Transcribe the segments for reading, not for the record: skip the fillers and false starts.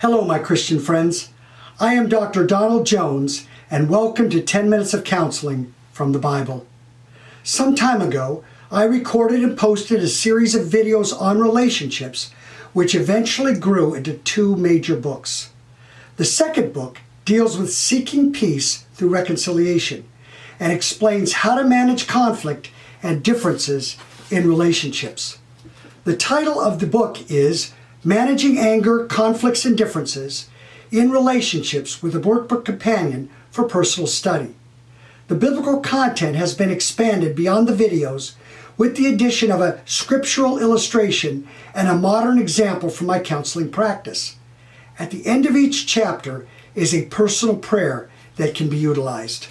Hello, my Christian friends. I am Dr. Donald Jones, and welcome to 10 Minutes of Counseling from the Bible. Some time ago, I recorded and posted a series of videos on relationships, which eventually grew into two major books. The second book deals with seeking peace through reconciliation and explains how to manage conflict and differences in relationships. The title of the book is Managing Anger, Conflicts, and Differences in Relationships with a Workbook Companion for Personal Study. The biblical content has been expanded beyond the videos with the addition of a scriptural illustration and a modern example from my counseling practice. At the end of each chapter is a personal prayer that can be utilized.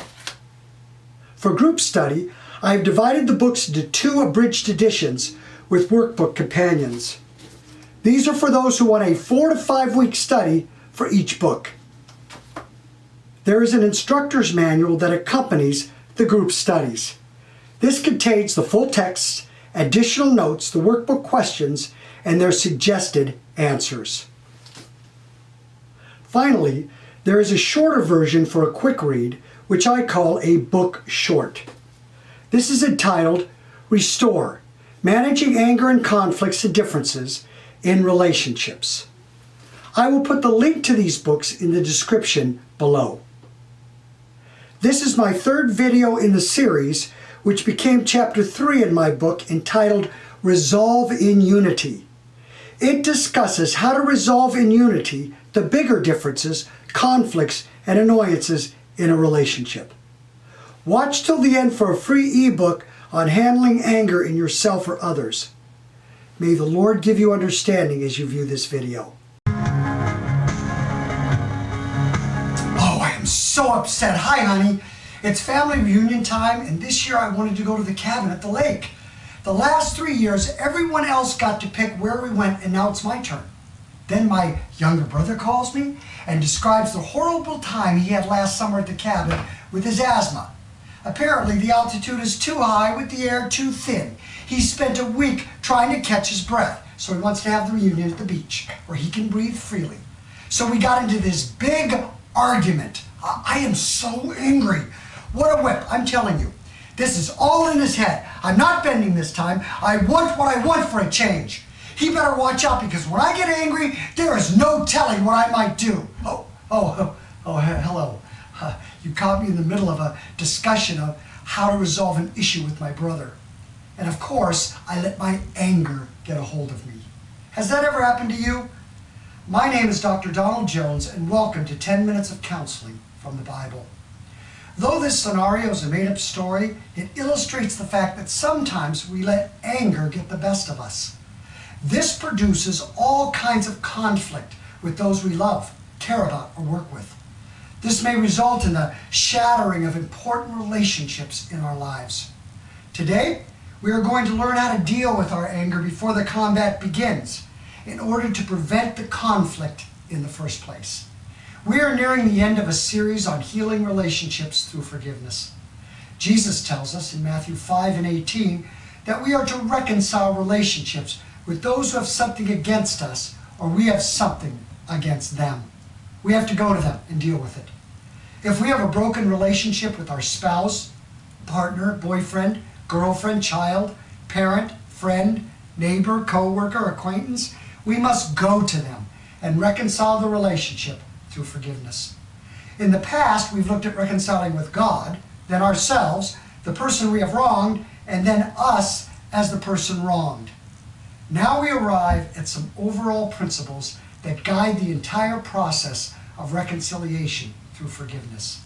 For group study, I have divided the books into two abridged editions with workbook companions. These are for those who want a 4 to 5 week study for each book. There is an instructor's manual that accompanies the group studies. This contains the full text, additional notes, the workbook questions, and their suggested answers. Finally, there is a shorter version for a quick read, which I call a book short. This is entitled Restore, Managing Anger and Conflicts and Differences in Relationships. I will put the link to these books in the description below. This is my third video in the series, which became chapter 3 in my book entitled Resolve in Unity. It discusses how to resolve in unity the bigger differences, conflicts, and annoyances in a relationship. Watch till the end for a free ebook on handling anger in yourself or others. May the Lord give you understanding as you view this video. Oh, I am so upset. Hi, honey. It's family reunion time, and this year I wanted to go to the cabin at the lake. The last 3 years, everyone else got to pick where we went, and now it's my turn. Then my younger brother calls me and describes the horrible time he had last summer at the cabin with his asthma. Apparently, the altitude is too high with the air too thin. He spent a week trying to catch his breath, so he wants to have the reunion at the beach where he can breathe freely. So we got into this big argument. I am so angry. What a whip, I'm telling you. This is all in his head. I'm not bending this time. I want what I want for a change. He better watch out, because when I get angry, there is no telling what I might do. Hello. You caught me in the middle of a discussion of how to resolve an issue with my brother. And of course, I let my anger get a hold of me. Has that ever happened to you? My name is Dr. Donald Jones, and welcome to 10 Minutes of Counseling from the Bible. Though this scenario is a made-up story, it illustrates the fact that sometimes we let anger get the best of us. This produces all kinds of conflict with those we love, care about, or work with. This may result in the shattering of important relationships in our lives. Today, we are going to learn how to deal with our anger before the combat begins, in order to prevent the conflict in the first place. We are nearing the end of a series on healing relationships through forgiveness. Jesus tells us in Matthew 5:18 that we are to reconcile relationships with those who have something against us, or we have something against them. We have to go to them and deal with it. If we have a broken relationship with our spouse, partner, boyfriend, girlfriend, child, parent, friend, neighbor, co-worker, acquaintance, we must go to them and reconcile the relationship through forgiveness. In the past, we've looked at reconciling with God, then ourselves, the person we have wronged, and then us as the person wronged. Now we arrive at some overall principles that guide the entire process of reconciliation through forgiveness.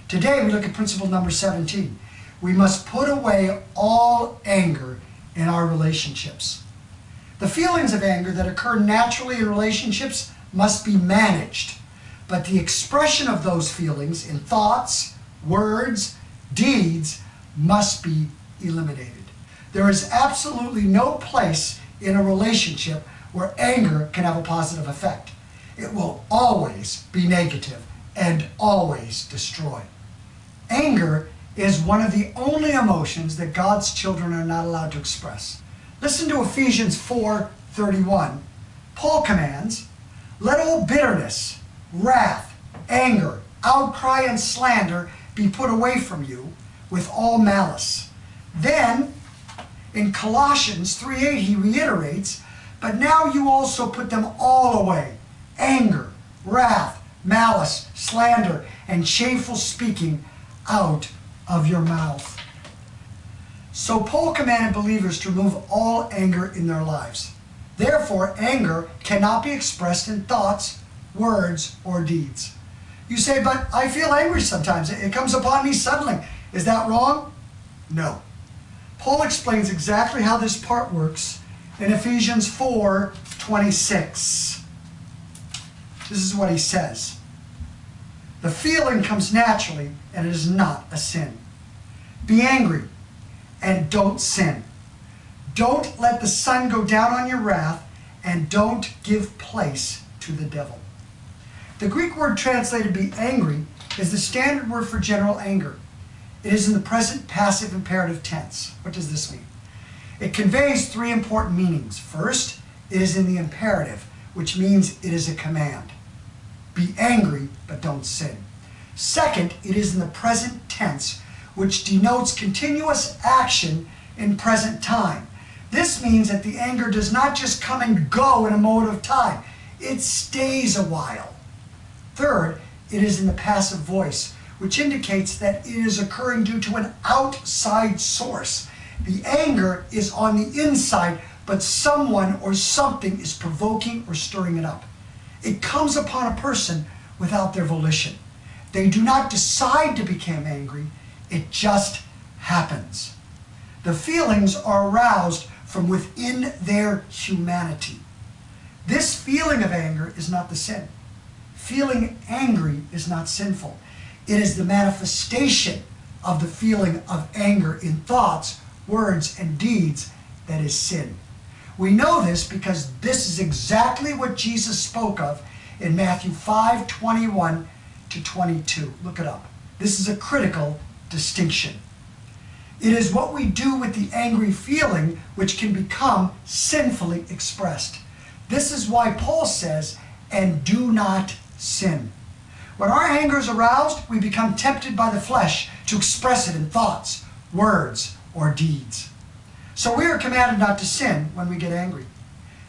Today we look at principle number 17. We must put away all anger in our relationships. The feelings of anger that occur naturally in relationships must be managed, but the expression of those feelings in thoughts, words, deeds must be eliminated. There is absolutely no place in a relationship where anger can have a positive effect. It will always be negative and always destroy. Anger is one of the only emotions that God's children are not allowed to express. Listen to Ephesians 4:31. Paul commands, Let all bitterness, wrath, anger, outcry, and slander be put away from you with all malice. Then, in Colossians 3:8, he reiterates, but now you also put them all away. Anger, wrath, malice, slander, and shameful speaking out of your mouth. So Paul commanded believers to remove all anger in their lives. Therefore, anger cannot be expressed in thoughts, words, or deeds. You say, but I feel angry sometimes. It comes upon me suddenly. Is that wrong? No. Paul explains exactly how this part works in Ephesians 4:26. This is what he says. The feeling comes naturally, and it is not a sin. Be angry, and don't sin. Don't let the sun go down on your wrath, and don't give place to the devil. The Greek word translated be angry is the standard word for general anger. It is in the present passive imperative tense. What does this mean? It conveys three important meanings. First, it is in the imperative, which means it is a command. Be angry, but don't sin. Second, it is in the present tense, which denotes continuous action in present time. This means that the anger does not just come and go in a moment of time. It stays a while. Third, it is in the passive voice, which indicates that it is occurring due to an outside source. The anger is on the inside, but someone or something is provoking or stirring it up. It comes upon a person without their volition. They do not decide to become angry. It just happens. The feelings are aroused from within their humanity. This feeling of anger is not the sin. Feeling angry is not sinful. It is the manifestation of the feeling of anger in thoughts, words, and deeds that is sin. We know this because this is exactly what Jesus spoke of in Matthew 5:21-22. Look it up. This is a critical distinction. It is what we do with the angry feeling which can become sinfully expressed. This is why Paul says, and do not sin. When our anger is aroused, we become tempted by the flesh to express it in thoughts, words, or deeds. So we are commanded not to sin when we get angry.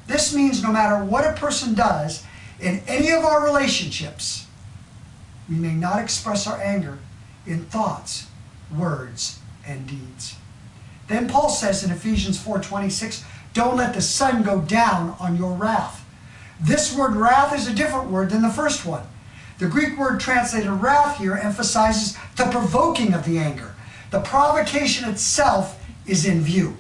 This means no matter what a person does in any of our relationships, we may not express our anger in thoughts, words, and deeds. Then Paul says in Ephesians 4:26, don't let the sun go down on your wrath. This word wrath is a different word than the first one. The Greek word translated wrath here emphasizes the provoking of the anger. The provocation itself is in view.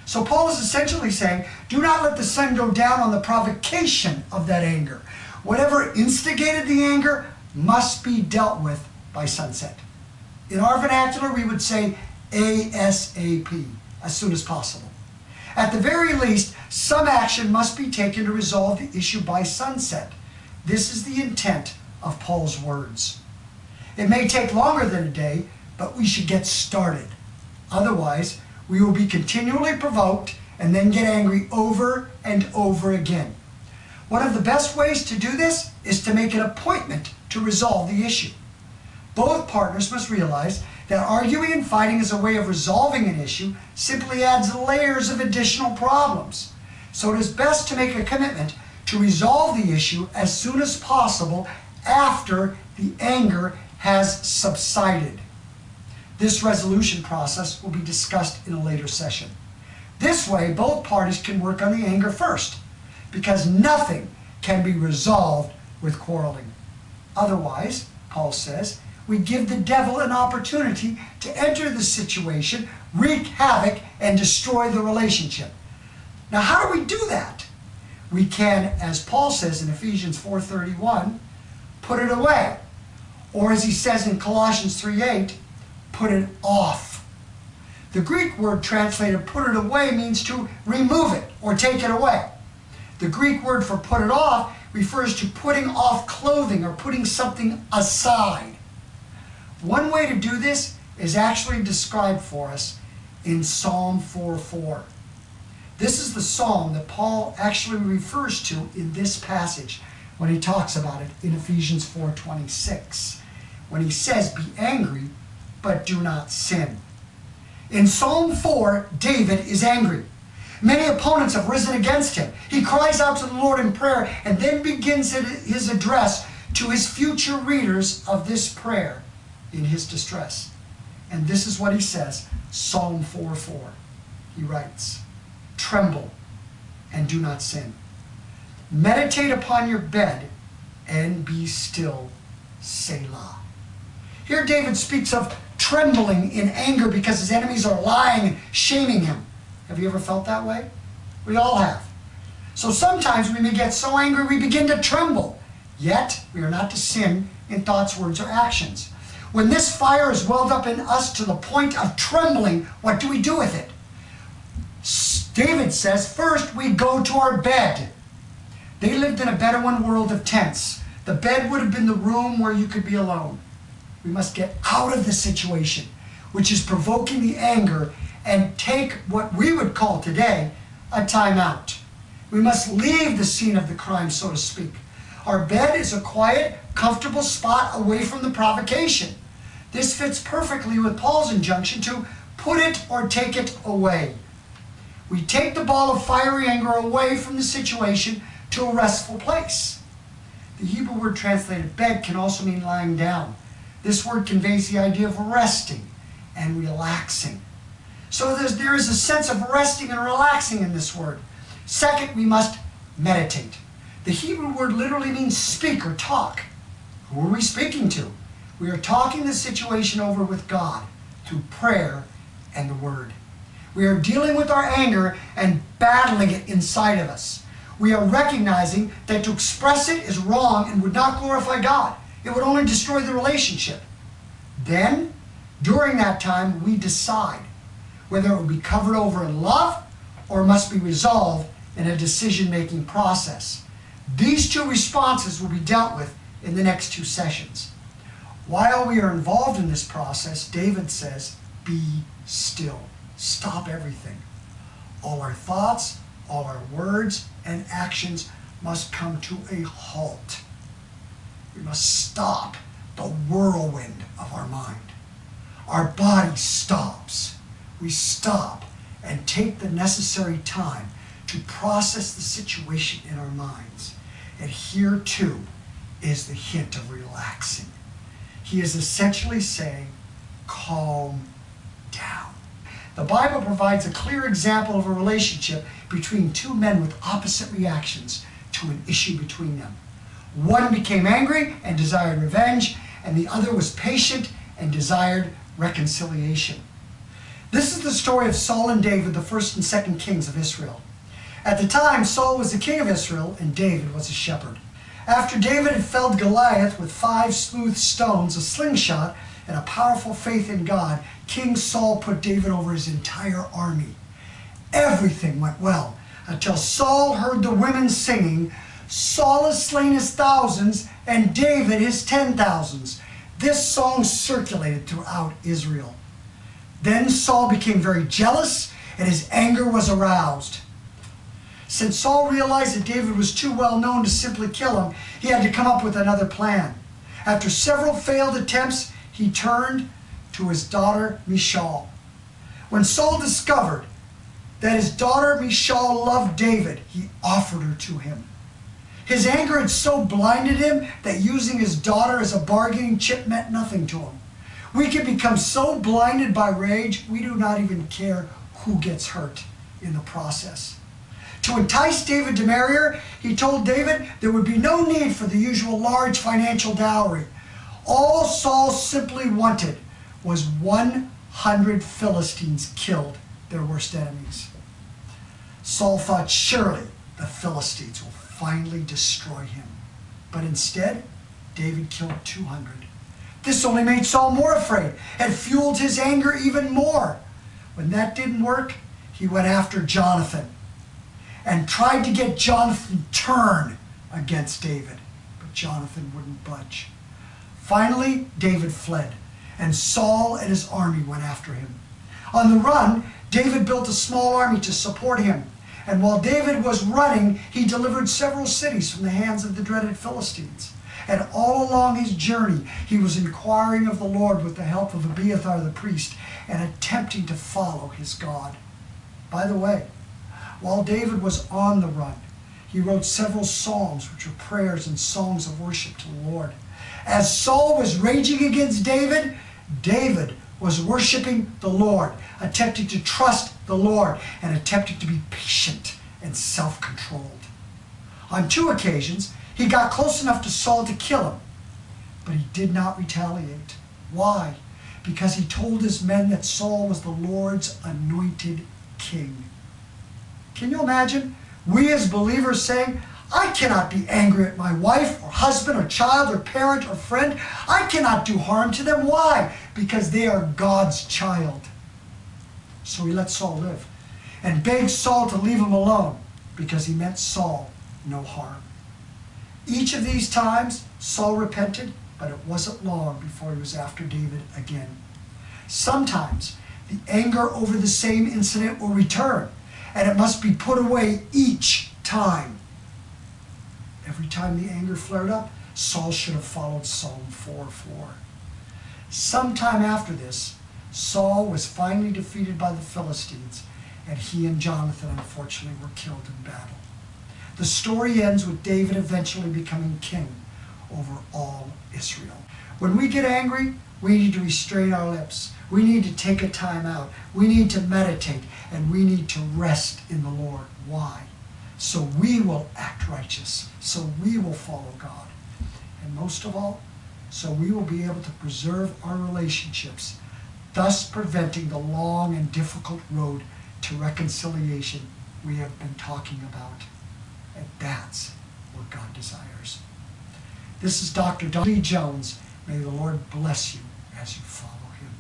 So Paul is essentially saying, do not let the sun go down on the provocation of that anger. Whatever instigated the anger must be dealt with by sunset. In our vernacular, we would say ASAP, as soon as possible. At the very least, some action must be taken to resolve the issue by sunset. This is the intent of Paul's words. It may take longer than a day, but we should get started. Otherwise, we will be continually provoked and then get angry over and over again. One of the best ways to do this is to make an appointment to resolve the issue. Both partners must realize that arguing and fighting as a way of resolving an issue simply adds layers of additional problems. So it is best to make a commitment to resolve the issue as soon as possible after the anger has subsided. This resolution process will be discussed in a later session. This way, both parties can work on the anger first, because nothing can be resolved with quarreling. Otherwise, Paul says, we give the devil an opportunity to enter the situation, wreak havoc, and destroy the relationship. Now, how do we do that? We can, as Paul says in Ephesians 4:31, put it away. Or as he says in Colossians 3:8, put it off. The Greek word translated put it away means to remove it or take it away. The Greek word for put it off refers to putting off clothing or putting something aside. One way to do this is actually described for us in Psalm 4:4. This is the psalm that Paul actually refers to in this passage. when he talks about it in Ephesians 4:26, when he says, "Be angry, but do not sin." In Psalm 4, David is angry. Many opponents have risen against him. He cries out to the Lord in prayer and then begins his address to his future readers of this prayer in his distress. And this is what he says, Psalm 4:4. He writes, "Tremble and do not sin. Meditate upon your bed and be still, Selah." Here David speaks of trembling in anger because his enemies are lying and shaming him. Have you ever felt that way? We all have. So sometimes we may get so angry we begin to tremble. Yet we are not to sin in thoughts, words, or actions. When this fire is welled up in us to the point of trembling, what do we do with it? David says, first we go to our bed. They lived in a Bedouin world of tents. The bed would have been the room where you could be alone. We must get out of the situation, which is provoking the anger, and take what we would call today a timeout. We must leave the scene of the crime, so to speak. Our bed is a quiet, comfortable spot away from the provocation. This fits perfectly with Paul's injunction to put it or take it away. We take the ball of fiery anger away from the situation to a restful place. The Hebrew word translated bed can also mean lying down. This word conveys the idea of resting and relaxing. So there is a sense of resting and relaxing in this word. Second, we must meditate. The Hebrew word literally means speak or talk. Who are we speaking to? We are talking the situation over with God through prayer and the Word. We are dealing with our anger and battling it inside of us. We are recognizing that to express it is wrong and would not glorify God. It would only destroy the relationship. Then, during that time, we decide whether it will be covered over in love or must be resolved in a decision-making process. These two responses will be dealt with in the next two sessions. While we are involved in this process, David says, be still. Stop everything. All our thoughts, all our words and actions must come to a halt. We must stop the whirlwind of our mind. Our body stops. We stop and take the necessary time to process the situation in our minds. And here too is the hint of relaxing. He is essentially saying, calm down. The Bible provides a clear example of a relationship between two men with opposite reactions to an issue between them. One became angry and desired revenge, and the other was patient and desired reconciliation. This is the story of Saul and David, the first and second kings of Israel. At the time, Saul was the king of Israel, and David was a shepherd. After David had felled Goliath with 5 smooth stones, a slingshot, and a powerful faith in God, King Saul put David over his entire army. Everything went well until Saul heard the women singing, "Saul has slain his thousands, and David his 10,000s." This song circulated throughout Israel. Then Saul became very jealous, and his anger was aroused. Since Saul realized that David was too well known to simply kill him, he had to come up with another plan. After several failed attempts, he turned to his daughter Michal. When Saul discovered that his daughter Michal loved David, he offered her to him. His anger had so blinded him that using his daughter as a bargaining chip meant nothing to him. We can become so blinded by rage, we do not even care who gets hurt in the process. To entice David to marry her, he told David there would be no need for the usual large financial dowry. All Saul simply wanted was 100 Philistines killed, their worst enemies. Saul thought surely the Philistines will finally destroy him. But instead, David killed 200. This only made Saul more afraid and fueled his anger even more. When that didn't work, he went after Jonathan and tried to get Jonathan to turn against David. But Jonathan wouldn't budge. Finally, David fled, and Saul and his army went after him. On the run, David built a small army to support him, And while David was running, he delivered several cities from the hands of the dreaded Philistines. And all along his journey, he was inquiring of the Lord with the help of Abiathar the priest and attempting to follow his God. By the way, while David was on the run, he wrote several psalms, which were prayers and songs of worship to the Lord. As Saul was raging against David, David was worshiping the Lord, attempting to trust the Lord, and attempting to be patient and self-controlled. On 2 occasions, he got close enough to Saul to kill him, but he did not retaliate. Why? Because he told his men that Saul was the Lord's anointed king. Can you imagine? We as believers saying, I cannot be angry at my wife or husband or child or parent or friend. I cannot do harm to them. Why? Because they are God's child. So he let Saul live and begged Saul to leave him alone because he meant Saul no harm. Each of these times, Saul repented, but it wasn't long before he was after David again. Sometimes the anger over the same incident will return, and it must be put away each time. Every time the anger flared up, Saul should have followed Psalm 4:4. Sometime after this, Saul was finally defeated by the Philistines, and he and Jonathan unfortunately were killed in battle. The story ends with David eventually becoming king over all Israel. When we get angry, we need to restrain our lips. We need to take a time out. We need to meditate, and we need to rest in the Lord. Why? So we will act righteous, so we will follow God. And most of all, so we will be able to preserve our relationships, thus preventing the long and difficult road to reconciliation we have been talking about. And that's what God desires. This is Dr. Donnie Jones. May the Lord bless you as you follow him.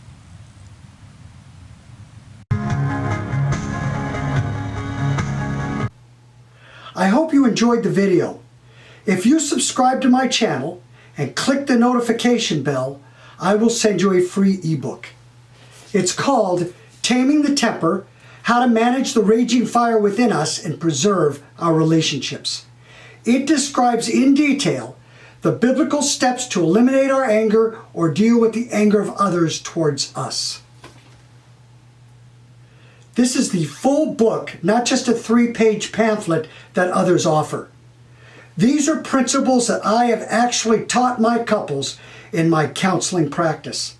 I hope you enjoyed the video. If you subscribe to my channel and click the notification bell, I will send you a free ebook. It's called Taming the Temper: How to Manage the Raging Fire Within Us and Preserve Our Relationships. It describes in detail the biblical steps to eliminate our anger or deal with the anger of others towards us. This is the full book, not just a 3-page pamphlet that others offer. These are principles that I have actually taught my couples in my counseling practice.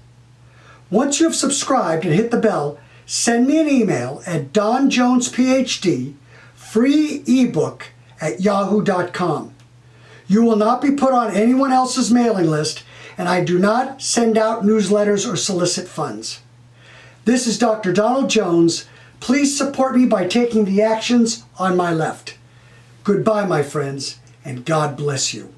Once you have subscribed and hit the bell, send me an email at donjonesphd, free ebook @yahoo.com. You will not be put on anyone else's mailing list, and I do not send out newsletters or solicit funds. This is Dr. Donald Jones. Please support me by taking the actions on my left. Goodbye, my friends, and God bless you.